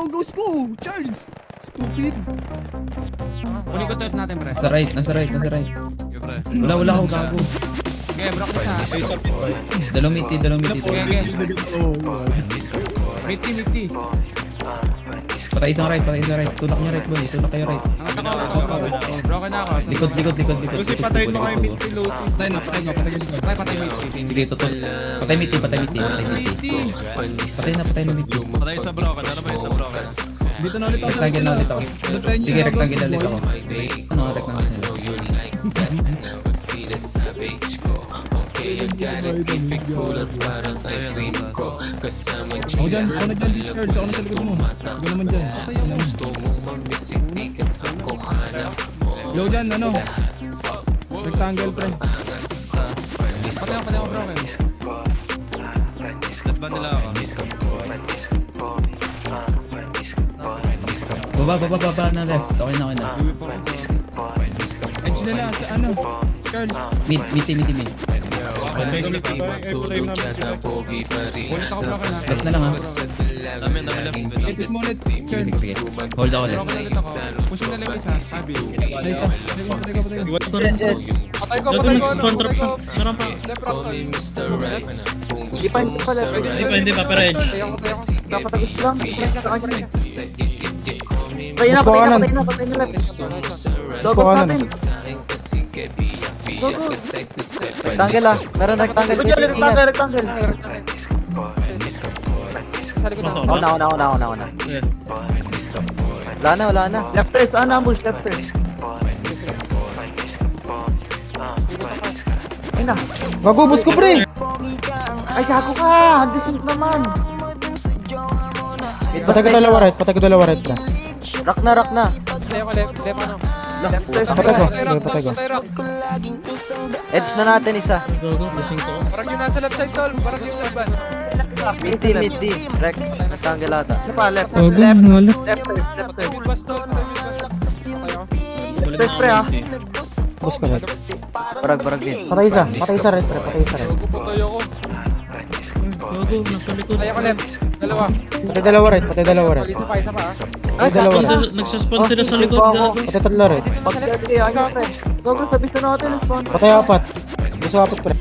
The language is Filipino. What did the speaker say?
Ghost ko! Charles! Stupid! Uli ko type natin, pre. Nasa right. Okay, pre. Wala ako gago. Okay, bro, ko sa. Dalawang miti. Okay. Miti. Patay isang right. Tulak niya right, boy. Tulak kayo right. Broken na ako. Likod. Lucy, patayin mo kayo Minty, Lucy. Patay na. Patay miti. Sige, tutol. Patay miti. Patay na miti. Patay sa broken. Ano ba yung sa broken? Dito na ulit ako. Rectangle na ulit ako. Sige, rectangle ulit ako. Ano, rectangle nila? Ako na dyan, Charles. Ako na sa likod mo. Ako naman dyan. Low dyan, ano? Rectangle, pre. Patay ako, broken. Left ba nila ako? Baba na left. Okay na. Edge nila, sa ano? Charles. Miti. Ulit ako, broken na. Left na lang ha. Dami left. Edit mo ulit, Charles. Sige. Hold ako left. Broken ulit ako. Pushing na lang isa. Sabi. Patay isa. Patay ka. Patay ko. Contra pa. Meron pa. Left, rock, sorry. Hindi pa, pero edge. Dapat agos lang. Patay na left. Logos natin. Go. Rectangle ah. Meron rectangle. Rectangle. Sa likod na. Una. Wala na. Left trace, ambush, left trace. Ay na. Magubos ko, pre! Ay, gago ka! Handisink naman! Patay ko dalawa right, pre. Rock na. Patay ako, left ano. Left trace. Patay ko. Edge na natin isa. Gago, lasing ko. Parang yung nasa left side, tol. Parang yung laban. Mid-D. Rectangle ata. Ano pa? Left. Left trace. Bas, tol. Patay ako. Left trace pre ah. Bus ko, right. Barag din. Patay isa right, pre. Patay ako. Gago, nasa likod. Patay ako, left. Dalawa. Patay dalawa right. Isa pa. Ay, gago na. Nagsaspawn sila sa likod. Gago. Patay tatlo right. Pag-set kayo, ano pre? Gago, sabi ko natin. Patay apat. Gusto apat, pre.